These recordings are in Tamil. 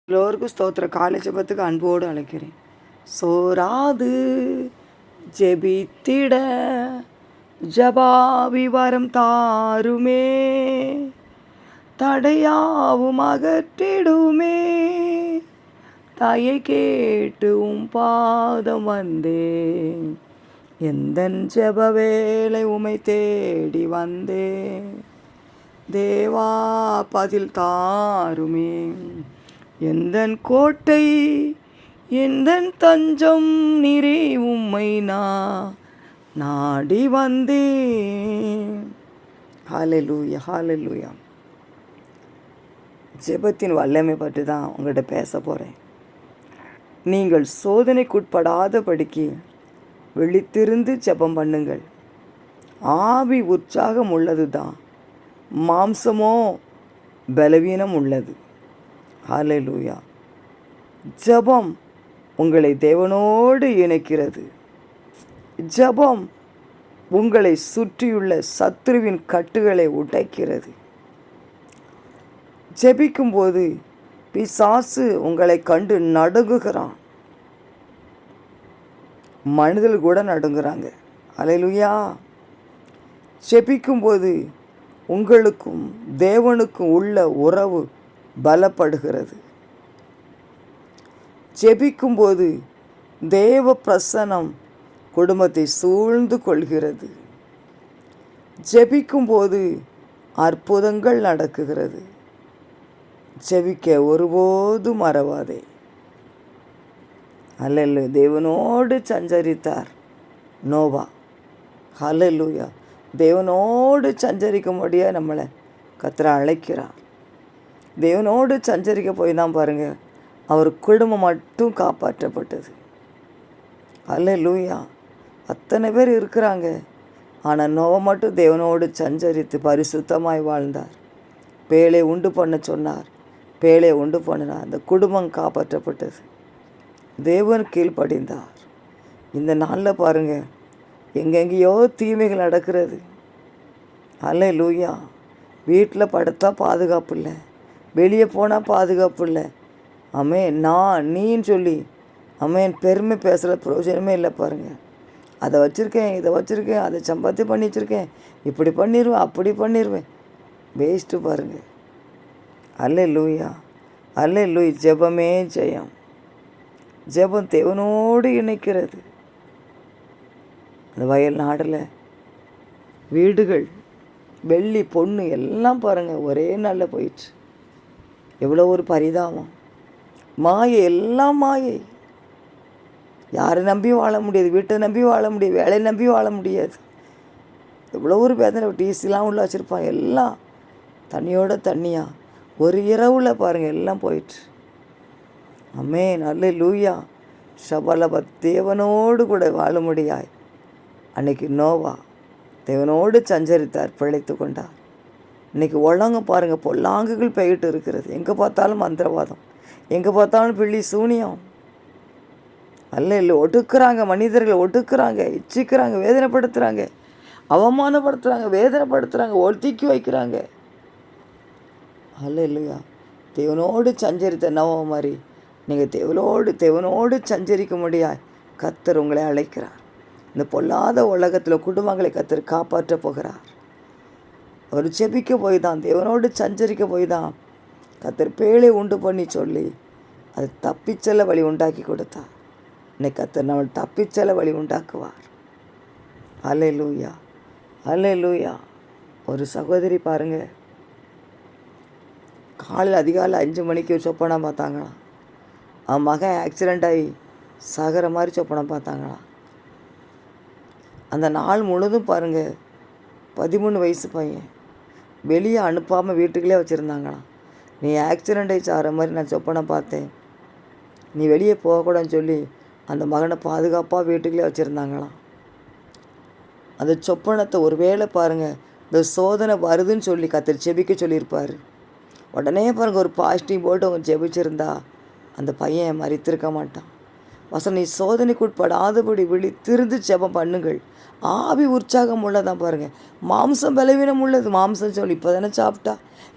எல்லோருக்கும் ஸ்தோத்திர காலை ஜெபத்துக்கு அன்போடு அழைக்கிறேன். சோராது ஜெபித்திட ஜபாவி வரம் தாருமே, தடையாவும் அகற்றிடுமே. தாயை கேட்டு பாதம் வந்தேன், எந்தன் ஜெப வேலை உமை தேடி வந்தேன். தேவா பதில் தாருமே, எந்தன் கோட்டை எந்தன் தஞ்சம் நீரே, உம்மை நாடி வந்தேன். ஹல்லேலூயா ஹல்லேலூயா. ஜெபத்தின் வல்லமை பற்றி தான் உங்கள்கிட்ட பேச போகிறேன். நீங்கள் சோதனைக்குட்படாதபடிக்கு விழித்திருந்து ஜெபம் பண்ணுங்கள். ஆவி உற்சாகம் உள்ளது தான், மாம்சமோ பலவீனம் உள்ளது. ஹல்லேலூயா. ஜெபம் உங்களை தேவனோடு இணைக்கிறது. ஜெபம் உங்களை சுற்றியுள்ள சத்துருவின் கட்டுகளை உடைக்கிறது. ஜெபிக்கும்போது பிசாசு உங்களை கண்டு நடுங்குகிறான். மனிதர்கள் கூட நடுங்குறாங்க. ஹல்லேலூயா. ஜெபிக்கும்போது உங்களுக்கும் தேவனுக்கும் உள்ள உறவு பலப்படுகிறது. ஜெபிக்கும்போது தேவ பிரசன்னம் குடும்பத்தை சூழ்ந்து கொள்கிறது. ஜெபிக்கும்போது அற்புதங்கள் நடக்குகிறது. ஜெபிக்க ஒருபோதும் மறவாதே. ஹல்லேலூயா. தேவனோடு சஞ்சரித்தார் நோவா. ஹல்லேலூயா. தேவனோடு சஞ்சரிக்கும்படியாக நம்மளை கர்த்தர் அழைக்கிறார். தேவனோடு சஞ்சரிக்க போய் தான் பாருங்கள், அவர் குடும்பம் மட்டும் காப்பாற்றப்பட்டது. ஹல்லேலூயா. அத்தனை பேர் இருக்கிறாங்க, ஆனால் நோவா மட்டும் தேவனோடு சஞ்சரித்து பரிசுத்தமாய் வாழ்ந்தார். பேழை உண்டு பண்ண சொன்னார், பேழை உண்டு பண்ணினார். அந்த குடும்பம் காப்பாற்றப்பட்டது. தேவன் கீழ்ப்படிந்தார். இந்த நாளில் பாருங்கள், எங்கெங்கேயோ தீமைகள் நடக்கிறது. ஹல்லேலூயா. வீட்டில் படுத்தா பாதுகாப்பு இல்லை, வெளியே போனால் பாதுகாப்பு இல்லை. ஆமென். நான் நீன்னு சொல்லி ஆமென் பெருமை பேசுகிற பிரயோஜனமே இல்லை பாருங்கள். அதை வச்சுருக்கேன், இதை வச்சுருக்கேன், அதை சம்பாத்தி பண்ணி வச்சுருக்கேன், இப்படி பண்ணிடுவேன், அப்படி பண்ணிடுவேன். வேஸ்ட்டு பாருங்கள். ஹல்லேலூயா ஹல்லேலூயா. ஜெபமே ஜெயம். ஜெபம் தேவனோடு இணைக்கிறது. அந்த வயல் நாடில் வீடுகள் வெள்ளி பொண்ணு எல்லாம் பாருங்கள் ஒரே நாளில் போயிடுச்சு. எவ்வளோ ஒரு பரிதாபம். மாயை, எல்லாம் மாயை. யாரை நம்பியும் வாழ முடியாது, வீட்டை நம்பி வாழ முடியாது, வேலையை நம்பி வாழ முடியாது. எவ்வளோ ஒரு வேதனை. டிசிலாம் உள்ள வச்சுருப்பான், எல்லாம் தண்ணியோட தண்ணியாக ஒரு இரவில் பாருங்கள் எல்லாம் போயிட்டு. ஆமென். ஹல்லேலூயா. ஷபலப தேவனோடு கூட வாழ முடியாய். அன்னைக்கு நோவா தேவனோடு சஞ்சரித்தார், பிழைத்து கொண்டார். இன்றைக்கி உலங்க பாருங்கள், பொல்லாங்குகள் பெய்கிட்டு இருக்கிறது. எங்கே பார்த்தாலும் மந்திரவாதம், எங்கே பார்த்தாலும் பிள்ளி சூனியம். அல்ல ஒடுக்குறாங்க, மனிதர்களை ஒடுக்குறாங்க, இச்சிக்கிறாங்க, வேதனைப்படுத்துகிறாங்க, அவமானப்படுத்துகிறாங்க, வேதனைப்படுத்துகிறாங்க, ஒதுக்கி வைக்கிறாங்க. அல்ல இல்லையா. தேவனோடு சஞ்சரித்த நோவா மாதிரி நீங்கள் தேவனோடு சஞ்சரிக்க முடியாது. கர்த்தர் உங்களை அழைக்கிறார். இந்த பொல்லாத உலகத்தில் குடும்பங்களை கர்த்தர் காப்பாற்ற போகிறார். அவர் ஜெபிக்க போய் தான், தேவனோடு சஞ்சரிக்க போய் தான் கர்த்தர் பேழை உண்டு பண்ணி சொல்லி அது தப்பிச்செல்ல வழி உண்டாக்கி கொடுத்தார். இன்னைக்கு கர்த்தர் நம்ம தப்பிச்செல்ல வழி உண்டாக்குவார். ஹல்லேலூயா ஹல்லேலூயா. ஒரு சகோதரி பாருங்கள், காலையில் அதிகாலை 5 மணிக்கு சொப்பனம் பார்த்தாங்களாம். அவன் மகன் ஆக்சிடெண்ட் ஆகி சாகிற மாதிரி சொப்பனம் பார்த்தாங்களாம். அந்த நாள் முழுதும் பாருங்கள், 13 வயசு பையன் வெளியே அனுப்பாமல் வீட்டுக்குள்ளே வச்சுருந்தாங்களாம். நீ ஆக்சிடெண்ட் ஆகி சாகிற மாதிரி நான் சொப்பனம் பார்த்தேன், நீ வெளியே போகக்கூடாதுன்னு சொல்லி அந்த மகனை பாதுகாப்பாக வீட்டுக்குள்ளே வச்சுருந்தாங்களாம். அந்த சொப்பனத்தை ஒரு வேளை பாருங்கள், இந்த சோதனை வருதுன்னு சொல்லி கர்த்தர் ஜெபிக்க சொல்லியிருப்பார். உடனே பாருங்கள் ஒரு பாசிட்டிவ் போட்டு அவங்க ஜெபிச்சிருந்தா அந்த பையன் மரித்திருக்க மாட்டான். வசனம், நீ சோதனைக்குட்படாதபடி விழித்திருந்து ஜெபம் பண்ணுங்கள். ஆவி உற்சாகம் உள்ளதான் பாருங்கள். மாம்சம் பலவீனம் உள்ளது. மாம்சம் சொல்லி இப்போ தானே சாப்பிட்டா,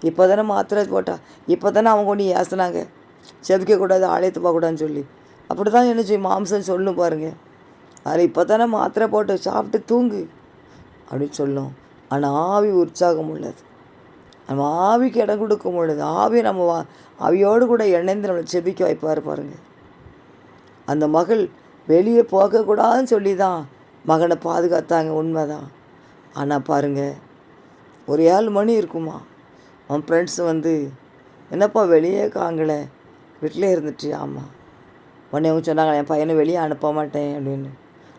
இப்போ தானே மாத்திரை போட்டா, இப்போ தானே அவங்க ஒன்று ஏசினாங்க, செபிக்கக்கூடாது, ஆலயத்தை போகக்கூடாதுன்னு சொல்லி. அப்படி தான் என்ன செய்யும், மாம்சம் சொல்லும் பாருங்கள். அதில் இப்போ தானே மாத்திரை போட்டு சாப்பிட்டு தூங்கு அப்படின்னு சொல்லும். ஆனால் ஆவி உற்சாகம் உள்ளது. நம்ம ஆவிக்கு இடம் கொடுக்கும் பொழுது ஆவி நம்ம ஆவியோடு கூட இணைந்து நம்மளை செபிக்க வைப்பார் பாருங்கள். அந்த மகள் வெளியே போகக்கூடாதுன்னு சொல்லி தான் மகனை பாதுகாத்தாங்க, உண்மைதான். ஆனால் பாருங்கள், ஒரு 7 மணி இருக்குமா, அவன் ஃப்ரெண்ட்ஸ் வந்து என்னப்பா வெளியே காங்கலை, வீட்டிலே இருந்துட்டு. ஆமாம், உடனே அவங்க சொன்னாங்க, என் பையனை வெளியே அனுப்ப மாட்டேன் அப்படின்னு.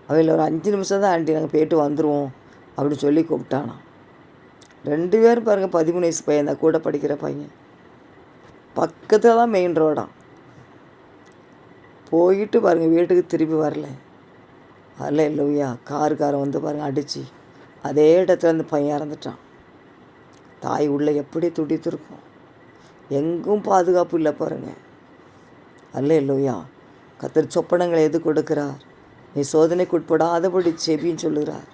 அவள் ஒரு 5 நிமிஷம் தான் ஆண்டி, நாங்கள் போய்ட்டு வந்துடுவோம் அப்படின்னு சொல்லி கூப்பிட்டானான். 2 பேரும் பாருங்கள், 13 வயசு பையன் தான், கூட படிக்கிற பையன். பக்கத்தில் தான் மெயின் ரோடான். போயிட்டு பாருங்கள், வீட்டுக்கு திருப்பி வரல. அல்லேலூயா. காருக்காரன் வந்து பாருங்கள் அடித்து அதே இடத்துல அந்த பையன் இறந்துட்டான். தாய் உள்ளே எப்படி துடித்திருக்கும். எங்கும் பாதுகாப்பு இல்லை பாருங்கள். அல்லேலூயா. கர்த்தர் சொப்பனங்களை எது கொடுக்கிறார், நீ சோதனைக்கு உட்படாதபடி செபின்னு சொல்லுகிறார்.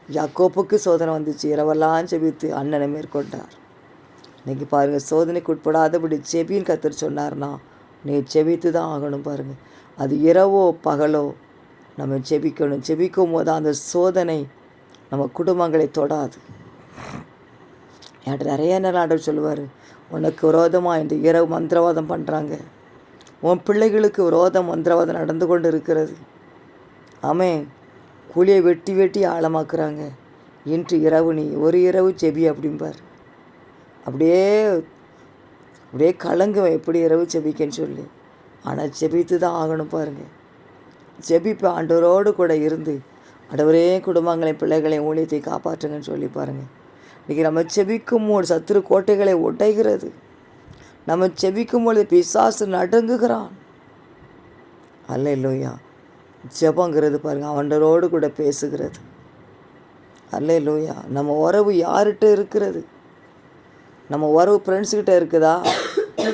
யாக்கோப்புக்கு சோதனை வந்துச்சு, இரவெல்லாம் செபித்து அண்ணனை மேற்கொண்டார். இன்றைக்கி பாருங்கள், சோதனைக்கு உட்படாதபடி செபின்னு கர்த்தர் சொன்னார்னா நீ செபித்து தான் ஆகணும் பாருங்கள். அது இரவோ பகலோ நம்ம செபிக்கணும். செபிக்கும் போது அந்த சோதனை நம்ம குடும்பங்களை தொடாது. என்கிட்ட நிறைய நேரம் ஆண்டவர் சொல்லுவார், உனக்கு விரோதமாக இந்த இரவு மந்திரவாதம் பண்ணுறாங்க, உன் பிள்ளைகளுக்கு விரோதம் மந்திரவாதம் நடந்து கொண்டு இருக்கிறது. ஆமென். கூலியை வெட்டி வெட்டி ஆழமாக்குறாங்க. இன்று இரவு நீ ஒரு இரவு செபி அப்படிம்பார். அப்படியே அப்படியே கலங்குவேன், எப்படி இரவு செபிக்கன்னு சொல்லி. ஆனால் செபித்து தான் ஆகணும் பாருங்கள். செபிப்பு ஆண்டவரோடு கூட இருந்து, ஆண்டவரே குடும்பங்களையும் பிள்ளைகளையும் ஊழியத்தை காப்பாற்றுங்கன்னு சொல்லி பாருங்கள். இன்றைக்கி நம்ம செபிக்கும் போது சத்துரு கோட்டைகளை உடைகிறது. நம்ம செபிக்கும் பொழுது பிசாசு நடுங்குகிறான். அல்லேலூயா. ஜெபங்கிறது பாருங்கள், ஆண்டவரோடு கூட பேசுகிறது. அல்லேலூயா. நம்ம உறவு யார்கிட்ட இருக்கிறது? நம்ம உறவு ஃப்ரெண்ட்ஸுக்கிட்ட இருக்குதா,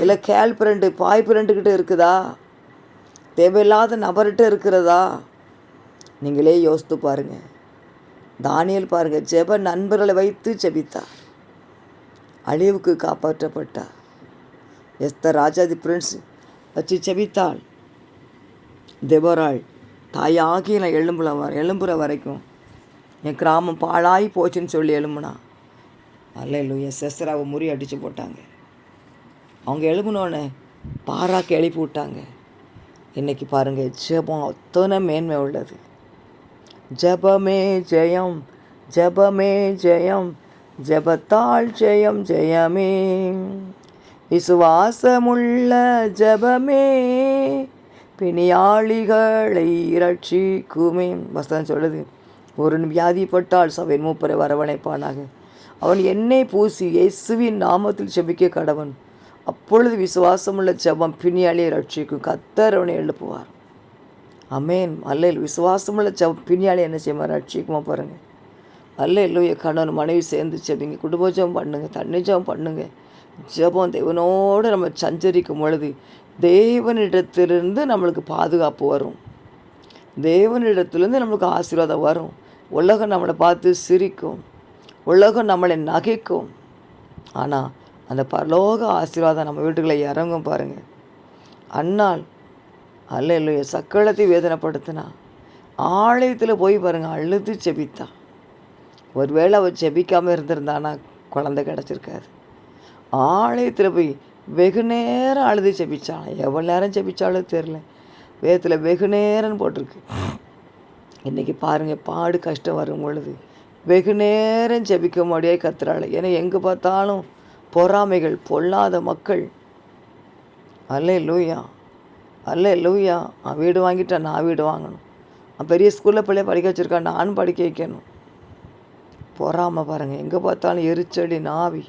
இல்லை கேர்ள் ஃப்ரெண்டு பாய் ஃப்ரெண்டுக்கிட்ட இருக்குதா, தேவையில்லாத நபர்கிட்ட இருக்கிறதா? நீங்களே யோசித்து பாருங்கள். தானியேல் பாருங்கள், ஜெப நண்பர்களை வைத்து ஜெபித்தார், அழிவுக்கு காப்பாற்றப்பட்டார். எஸ்தர் ராஜாதி பிரின்ஸ் வச்சு ஜெபித்தாள். தெபொராள் தாயாகி நான் எழும்புற வரைக்கும் என் கிராமம் பாழாகி போச்சுன்னு சொல்லி எழும்புனா. அல்லேலூயா. செஸ்ராவை முறி அடித்து போட்டாங்க. அவங்க எழும்புனோடனே பாராக்கு எழுப்பி விட்டாங்க. இன்றைக்கி பாருங்கள், ஜெபம் அத்தனை மேன்மை உள்ளது. ஜெபமே ஜெயம், ஜெபமே ஜெயம், ஜெபத்தால் ஜெயம் ஜெயமே, விசுவாசமுள்ள ஜெபமே பிணியாளிகளை ரட்சிக்குமே. வசனம் சொல்லுது, ஒரு வியாதிப்பட்டால் சபையின் மூப்பரை வரவழைப்பானாக, அவன் எண்ணெய் பூசி இயேசுவின் நாமத்தில் ஜெபிக்க கடவன், அப்பொழுது விசுவாசமுள்ள ஜெபம் பிணியாளியை ரட்சிக்கும், கர்த்தர் அவனை எழுப்புவார். அமேன். அல்லேலூயா. விசுவாசமுள்ள ஜெபம் பிணியாளி என்ன செய்யுமா, ரட்சிக்குமா பாருங்கள். அல்லேலூயா. கணவன் மனைவி சேர்ந்து ஜெபிங்க, குடும்ப ஜெபம் பண்ணுங்கள், தண்ணி ஜெபம் பண்ணுங்கள். ஜெபம் தேவனோடு நம்ம சஞ்சரிக்கும் பொழுது தேவனிடத்திலிருந்து நம்மளுக்கு பாதுகாப்பு வரும், தேவனிடத்திலிருந்து நம்மளுக்கு ஆசீர்வாதம் வரும். உலகம் நம்மளை பார்த்து சிரிக்கும், உலகம் நம்மளை நகைக்கும். ஆனால் அந்த பரலோக ஆசீர்வாதம் நம்ம வீட்டுக்குள்ளே இறங்கும் பாருங்கள். அன்னாள் அல்லேலூயா சக்களத்தை வேதனைப்படுத்தினா, ஆலயத்தில் போய் பாருங்கள் அழுது செபித்தா. ஒருவேளை அவள் செபிக்காமல் இருந்திருந்தானா குழந்தை கிடச்சிருக்காது. ஆலயத்தில் போய் வெகு நேரம் அழுது செபிச்சான். எவ்வளோ நேரம் செபிச்சாலும் தெரில, வேதத்தில் வெகு நேரம்னு போட்டிருக்கு. இன்றைக்கி பாருங்கள், பாடு கஷ்டம் வரும் பொழுது வெகு நேரம் செபிக்க முடியாது கத்துறாள். ஏன்னா எங்கே பார்த்தாலும் பொறாமைகள், பொல்லாத மக்கள். அல்லேலூயா. அல்லேலூயா. வீடு வாங்கிட்டான், நான் வீடு வாங்கணும், பெரிய ஸ்கூலில் பிள்ளைய படிக்க வச்சுருக்கான், நானும் படிக்க வைக்கணும். பொறாமை பாருங்கள், எங்கே பார்த்தாலும் எரிச்சடி நாவி,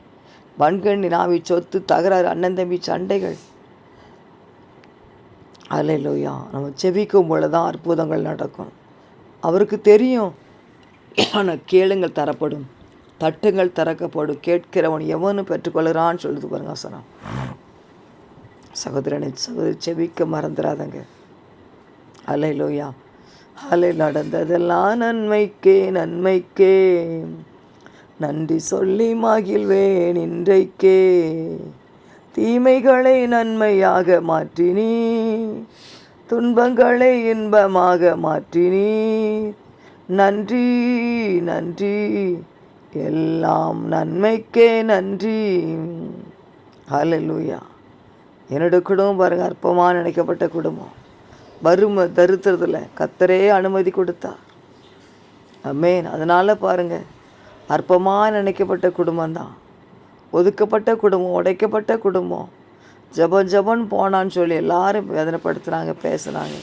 வன்கண்ணி நாவி, சொத்து தகராறு, அண்ணன் தம்பி சண்டைகள். அல்லேலூயா. நம்ம செபிக்கும் பொழுது தான் அற்புதங்கள் நடக்கும். அவருக்கு தெரியும். ஆனால் கேளுங்கள் தரப்படும், தட்டுங்கள் திறக்கப்படும், கேட்கிறவன் எவனும் பெற்றுக்கொள்கிறான்னு சொல்லுது பாருங்க வசனம். சகோதரனை சகோதரி செபிக்க மறந்துடாதங்க. அல்லேலூயா. நடந்ததெல்லாம் நன்மைக்கே நன்மைக்கே, நன்றி சொல்லி மகிழ்வேன் இன்றைக்கே, தீமைகளை நன்மையாக மாற்றினீ, துன்பங்களை இன்பமாக மாற்றினீ. நன்றி நன்றி, எல்லாம் நன்மைக்கே நன்றி. ஹல்லேலூயா. என்னோட குடும்பம் பாருங்க, அற்பமாக நினைக்கப்பட்ட குடும்பம். வறுமை தரித்திரத்தில் கர்த்தரே அனுமதி கொடுத்தார். ஆமென். அதனால் பாருங்கள், அற்பமாக நினைக்கப்பட்ட குடும்பம்தான், ஒதுக்கப்பட்ட குடும்பம், உடைக்கப்பட்ட குடும்பம். ஜபன் போனான்னு சொல்லி எல்லாரும் வேதனைப்படுத்துனாங்க, பேசுனாங்க.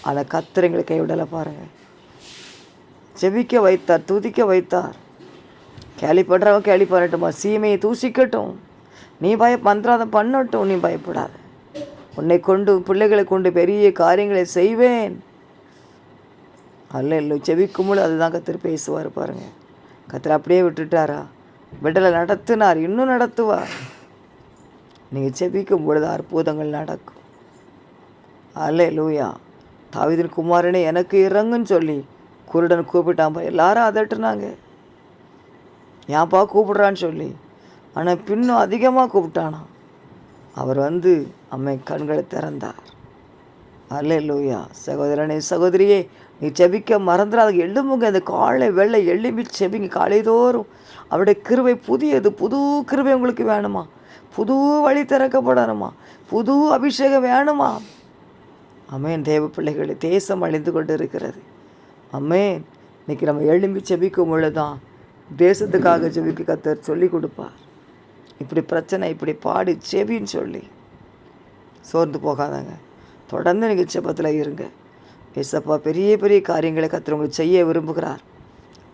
ஆனால் கர்த்தர் எங்களை கைவிடலை பாருங்கள். ஜெபிக்க வைத்தார், துதிக்க வைத்தார். கேள்விப்படுறவன் கேள்வி பண்ணட்டுமா, சீமையை தூசிக்கட்டும், நீ மந்திராதம் பண்ணட்டும், நீ பயப்படாத. உன்னை கொண்டு பிள்ளைகளை கொண்டு பெரிய காரியங்களை செய்வேன். அல்ல செபிக்கும்போது அதுதான் கர்த்தர் பேசுவார் பாருங்கள். கர்த்தர் அப்படியே விட்டுட்டாரா? விடலை, நடத்தினார், இன்னும் நடத்துவார். நீங்கள் செபிக்கும் பொழுது அற்புதங்கள் நடக்கும். அல்லேலூயா. தாவீதின் குமாரனே எனக்கு இறங்குன்னு சொல்லி குருடன் கூப்பிட்டான்பா. எல்லாரும் அதட்டுனாங்க, ஏன்பா கூப்பிடுறான்னு சொல்லி. ஆனால் பின்னும் அதிகமாக கூப்பிட்டானா. அவர் வந்து அம்மை கண்களை திறந்தார். அல்லேலூயா. சகோதரனே சகோதரியே, நீ செபிக்க மறந்துடாத. எழும்புங்க, அந்த காலை வெள்ளை எழும்பி செபிங்க காலைதோறும். அவருடைய கிருபை புதியது. புது கிருபை உங்களுக்கு வேணுமா? புது வழி திறக்கப்படணுமா? புது அபிஷேகம் வேணுமா? அமேன். தேவ பிள்ளைகளை, தேசம் அழிந்து கொண்டு இருக்கிறது. அமேன். இன்னைக்கு நம்ம எழும்பி செபிக்கும் பொழுதுதான் தேசத்துக்காக செபிக்க கர்த்தர் சொல்லி கொடுப்பார். இப்படி பிரச்சனை, இப்படி பாடி செபின்னு சொல்லி சோர்ந்து போகாதாங்க. தொடர்ந்து நீங்கள் செபத்தில் இருங்க. ஏசப்பா பெரிய பெரிய காரியங்களை கர்த்தர் உங்களுக்கு செய்ய விரும்புகிறார்.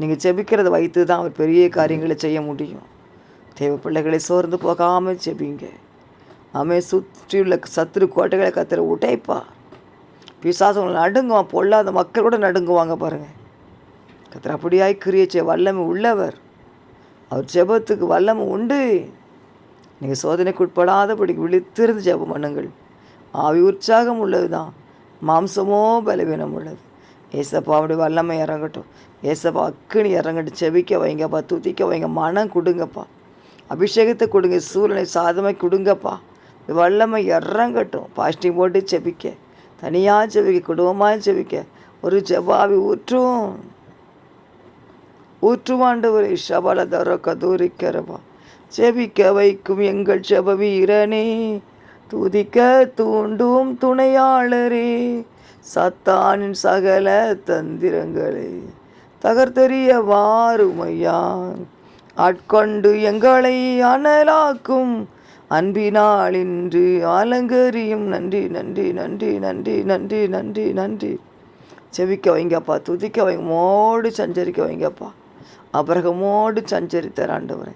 நீங்கள் செபிக்கிறத வைத்து தான் அவர் பெரிய காரியங்களை செய்ய முடியும். தேவ பிள்ளைகளை சோர்ந்து போகாமல் செபிங்க. சுற்றியுள்ள சத்துரு கோட்டைகளை கர்த்தர் உடைப்பா. பிசாசு உங்களை நடுங்குவான், பொல்லாத மக்கள் கூட நடுங்குவாங்க பாருங்கள். கர்த்தர் அப்படியாய் கிரியை செய்ய வல்லமை உள்ளவர். அவர் ஜெபத்துக்கு வல்லமை உண்டு. நீங்கள் சோதனைக்கு உட்படாதபடி விழித்திருந்து ஜெபம் பண்ணுங்கள். ஆவி உற்சாகம் உள்ளது தான், மாம்சமோ பலவீனம் உள்ளது. ஏசப்பா அவருடைய வல்லமை இறங்கட்டும். ஏசப்பா அக்கினி இறங்கட்டும். செபிக்க வைங்கப்பா, துதிக்க வைங்க, மனம் கொடுங்கப்பா, அபிஷேகத்தை கொடுங்க, சூரியனை சாதமை கொடுங்கப்பா. வல்லமை இறங்கட்டும். பாஸ்டிங் போட்டு செபிக்க, தனியாக செபிக்க, குடும்பமாக செபிக்க ஒரு ஜெபாவி ஊற்றுவாண்டவரை ஷபல தர கதூரிக்கிறவா. செபிக்க வைக்கும் எங்கள் ஜெப வீரனே, துதிக்க தூண்டும் துணையாளரே, சத்தானின் சகல தந்திரங்களை தகர்த்தெறிய வாருமையா. ஆட்கொண்டு எங்களை அனலாக்கும் அன்பினால் இன்று அலங்கரியும். நன்றி நன்றி நன்றி நன்றி நன்றி நன்றி நன்றி. செபிக்க வைங்கப்பா, துதிக்க வைங்க, மோடு சஞ்சரிக்க வைங்கப்பா. அபரகமோடு சஞ்சரித்தார் ஆண்டவரே.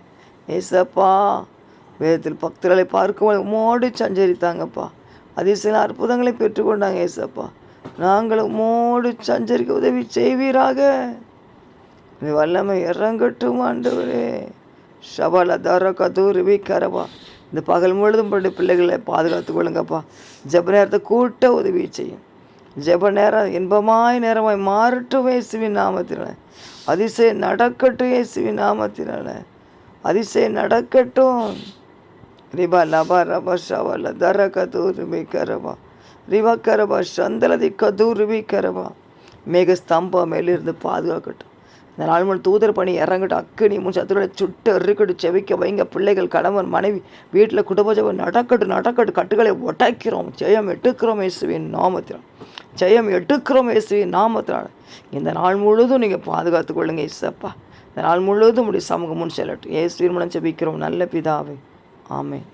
ஏசப்பா வேதத்தில் பக்தர்களை பார்க்கும்போது மோடு சஞ்சரித்தாங்கப்பா. அதிசய அற்புதங்களை பெற்றுக்கொண்டாங்க. ஏசப்பா நாங்களும் மோடு சஞ்சரிக்க உதவி செய்வீராக. இந்த வல்லமை இறங்கட்டும் ஆண்டவரே. ஷபல தர கதூரி கரவா. இந்த பகல் முழுதும் பட்டு பிள்ளைகளை பாதுகாத்து கொள்ளுங்கப்பா. ஜெப நேரத்தை கூட்ட உதவி செய்யும். ஜெப நேரம் இன்பமாய் நேரமாய் மாறட்டும் இயேசுவின் நாமத்தினால. அதிசயம் நடக்கட்டும் இயேசுவின் நாமத்தினால. அதிசயம் நடக்கட்டும். ரிபா லபா ரபா ஷவல தர கதூரி கரவா. ரிவா கரவா சந்தலதி கதூரி கரவா. மேக ஸ்தம்பம் மேலிருந்து பாதுகாக்கட்டும். இந்த நாள் முழு தூதர் பணி இறங்கட்டும். அக்கினி முன் சத்துருளை சுட்டு இருக்கட்டும். செவிக்க வைங்க. பிள்ளைகள், கணவன், மனைவி, வீட்டில் குடும்ப ஜெபம் நடக்கட்டும் நடக்கட்டும். கட்டுகளை உடைக்கிறோம். ஜெயம் எடுக்கிறோம் இயேசுவின் நாமத்தினால். ஜெயம் எடுக்கிறோம் இயேசுவின் நாமத்தினால். இந்த நாள் முழுதும் நீங்கள் பாதுகாத்து கொள்ளுங்க இயேசப்பா. இந்த நாள் முழுவதும் உடைய சமூகம் முன் செல்லட்டும். இயேசுவின் மூலம் ஜெபிக்கிறோம் நல்ல பிதாவே. ஆமென்.